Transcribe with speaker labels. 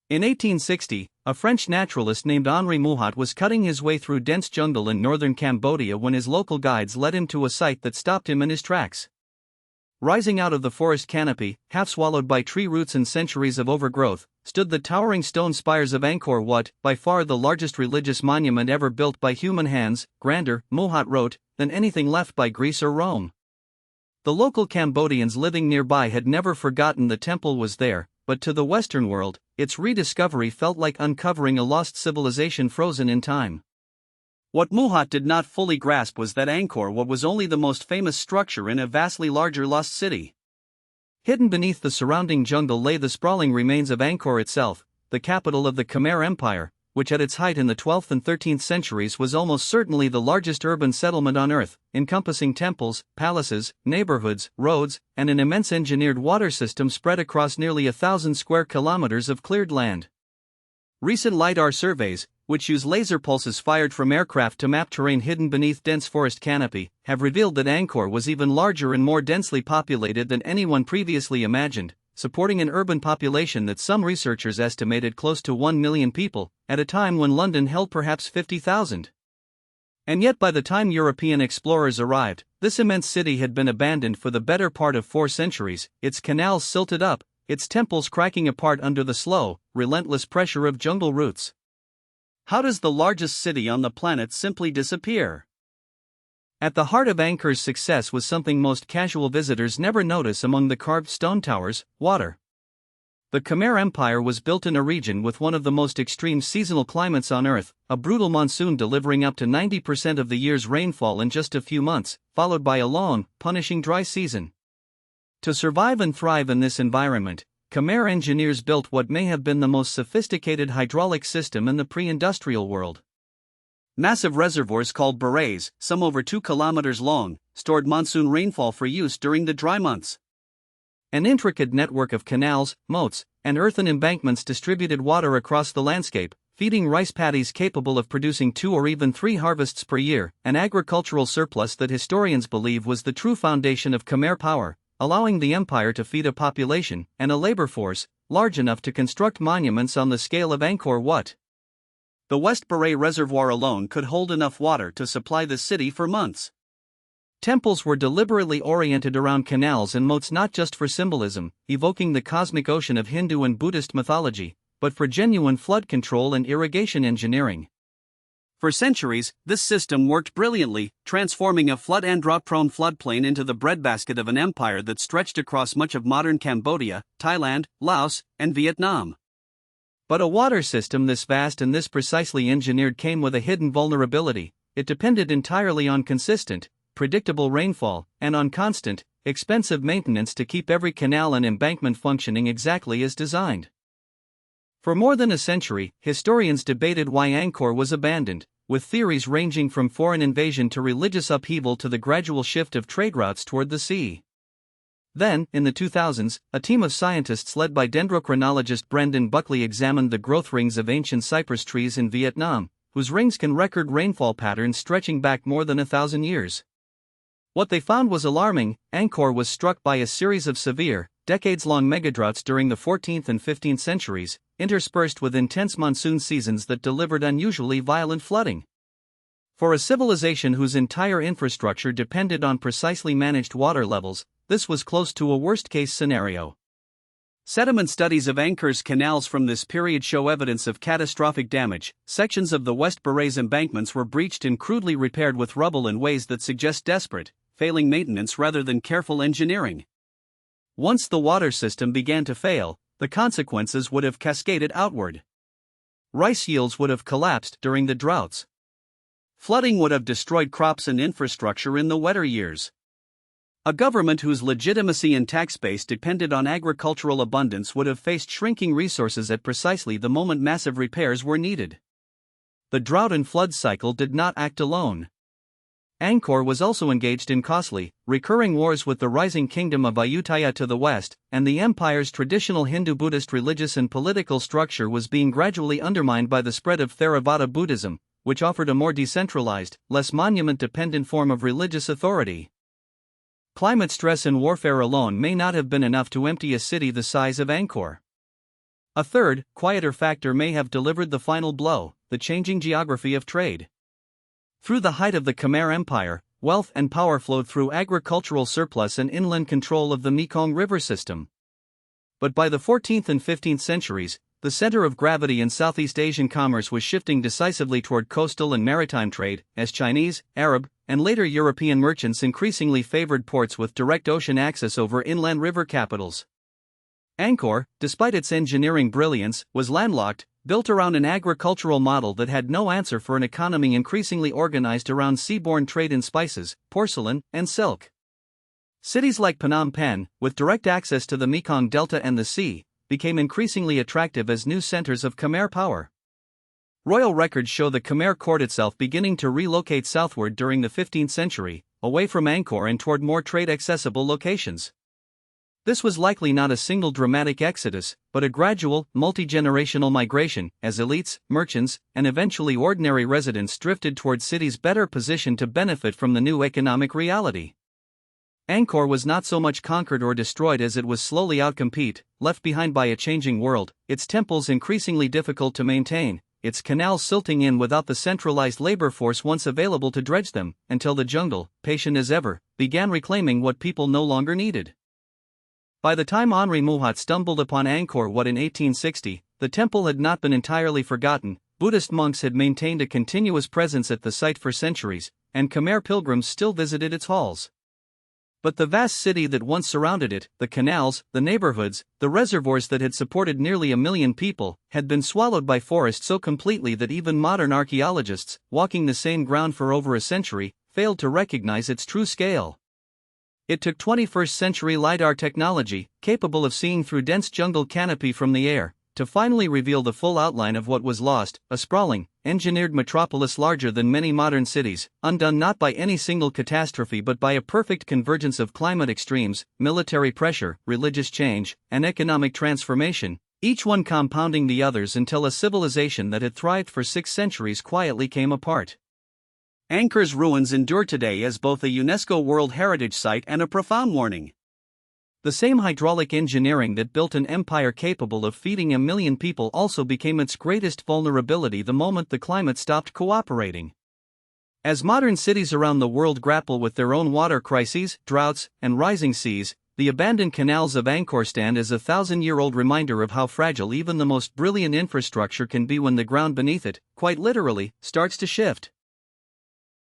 Speaker 1: In 1860, a French naturalist named Henri Mouhat was cutting his way through dense jungle in northern Cambodia when his local guides led him to a site that stopped him in his tracks. Rising out of the forest canopy, half swallowed by tree roots and centuries of overgrowth, stood the towering stone spires of Angkor Wat, by far the largest religious monument ever built by human hands, grander, Mouhat wrote, than anything left by Greece or Rome. The local Cambodians living nearby had never forgotten the temple was there, but to the Western world, its rediscovery felt like uncovering a lost civilization frozen in time. What Mouhat did not fully grasp was that Angkor Wat was only the most famous structure in a vastly larger lost city. Hidden beneath the surrounding jungle lay the sprawling remains of Angkor itself, the capital of the Khmer Empire, which at its height in the 12th and 13th centuries was almost certainly the largest urban settlement on Earth, encompassing temples, palaces, neighborhoods, roads, and an immense engineered water system spread across nearly 1,000 square kilometers of cleared land. Recent LiDAR surveys, which use laser pulses fired from aircraft to map terrain hidden beneath dense forest canopy, have revealed that Angkor was even larger and more densely populated than anyone previously imagined, supporting an urban population that some researchers estimated close to 1 million people, at a time when London held perhaps 50,000. And yet by the time European explorers arrived, this immense city had been abandoned for the better part of 4 centuries, its canals silted up, its temples cracking apart under the slow, relentless pressure of jungle roots. How does the largest city on the planet simply disappear? At the heart of Angkor's success was something most casual visitors never notice among the carved stone towers: water. The Khmer Empire was built in a region with one of the most extreme seasonal climates on Earth, a brutal monsoon delivering up to 90% of the year's rainfall in just a few months, followed by a long, punishing dry season. To survive and thrive in this environment, Khmer engineers built what may have been the most sophisticated hydraulic system in the pre-industrial world. Massive reservoirs called barrays, some over 2 kilometers long, stored monsoon rainfall for use during the dry months. An intricate network of canals, moats, and earthen embankments distributed water across the landscape, feeding rice paddies capable of producing 2 or even 3 harvests per year, an agricultural surplus that historians believe was the true foundation of Khmer power, allowing the empire to feed a population and a labor force large enough to construct monuments on the scale of Angkor Wat. The West Baray Reservoir alone could hold enough water to supply the city for months. Temples were deliberately oriented around canals and moats not just for symbolism, evoking the cosmic ocean of Hindu and Buddhist mythology, but for genuine flood control and irrigation engineering. For centuries, this system worked brilliantly, transforming a flood and drought-prone floodplain into the breadbasket of an empire that stretched across much of modern Cambodia, Thailand, Laos, and Vietnam. But a water system this vast and this precisely engineered came with a hidden vulnerability. It depended entirely on consistent, predictable rainfall, and on constant, expensive maintenance to keep every canal and embankment functioning exactly as designed. For more than a century, historians debated why Angkor was abandoned, with theories ranging from foreign invasion to religious upheaval to the gradual shift of trade routes toward the sea. Then, in the 2000s, a team of scientists led by dendrochronologist Brendan Buckley examined the growth rings of ancient cypress trees in Vietnam, whose rings can record rainfall patterns stretching back more than 1,000 years. What they found was alarming. Angkor was struck by a series of severe, decades-long megadroughts during the 14th and 15th centuries, interspersed with intense monsoon seasons that delivered unusually violent flooding. For a civilization whose entire infrastructure depended on precisely managed water levels, this was close to a worst-case scenario. Sediment studies of Angkor's canals from this period show evidence of catastrophic damage. Sections of the West Baray's embankments were breached and crudely repaired with rubble in ways that suggest desperate, failing maintenance rather than careful engineering. Once the water system began to fail, the consequences would have cascaded outward. Rice yields would have collapsed during the droughts. Flooding would have destroyed crops and infrastructure in the wetter years. A government whose legitimacy and tax base depended on agricultural abundance would have faced shrinking resources at precisely the moment massive repairs were needed. The drought and flood cycle did not act alone. Angkor was also engaged in costly, recurring wars with the rising kingdom of Ayutthaya to the west, and the empire's traditional Hindu-Buddhist religious and political structure was being gradually undermined by the spread of Theravada Buddhism, which offered a more decentralized, less monument-dependent form of religious authority. Climate stress and warfare alone may not have been enough to empty a city the size of Angkor. A third, quieter factor may have delivered the final blow: the changing geography of trade. Through the height of the Khmer Empire, wealth and power flowed through agricultural surplus and inland control of the Mekong River system. But by the 14th and 15th centuries, the center of gravity in Southeast Asian commerce was shifting decisively toward coastal and maritime trade, as Chinese, Arab, and later European merchants increasingly favored ports with direct ocean access over inland river capitals. Angkor, despite its engineering brilliance, was landlocked, built around an agricultural model that had no answer for an economy increasingly organized around seaborne trade in spices, porcelain, and silk. Cities like Phnom Penh, with direct access to the Mekong Delta and the sea, became increasingly attractive as new centers of Khmer power. Royal records show the Khmer court itself beginning to relocate southward during the 15th century, away from Angkor and toward more trade-accessible locations. This was likely not a single dramatic exodus, but a gradual, multi-generational migration, as elites, merchants, and eventually ordinary residents drifted toward cities better positioned to benefit from the new economic reality. Angkor was not so much conquered or destroyed as it was slowly outcompete, left behind by a changing world, its temples increasingly difficult to maintain, its canals silting in without the centralized labor force once available to dredge them, until the jungle, patient as ever, began reclaiming what people no longer needed. By the time Henri Mouhat stumbled upon Angkor Wat in 1860, the temple had not been entirely forgotten. Buddhist monks had maintained a continuous presence at the site for centuries, and Khmer pilgrims still visited its halls. But the vast city that once surrounded it, the canals, the neighborhoods, the reservoirs that had supported nearly 1 million people, had been swallowed by forest so completely that even modern archaeologists, walking the same ground for over a century, failed to recognize its true scale. It took 21st-century LiDAR technology, capable of seeing through dense jungle canopy from the air, to finally reveal the full outline of what was lost, a sprawling, engineered metropolis larger than many modern cities, undone not by any single catastrophe but by a perfect convergence of climate extremes, military pressure, religious change, and economic transformation, each one compounding the others until a civilization that had thrived for 6 centuries quietly came apart. Angkor's ruins endure today as both a UNESCO World Heritage Site and a profound warning. The same hydraulic engineering that built an empire capable of feeding 1 million people also became its greatest vulnerability the moment the climate stopped cooperating. As modern cities around the world grapple with their own water crises, droughts, and rising seas, the abandoned canals of Angkor stand as a 1,000-year-old reminder of how fragile even the most brilliant infrastructure can be when the ground beneath it, quite literally, starts to shift.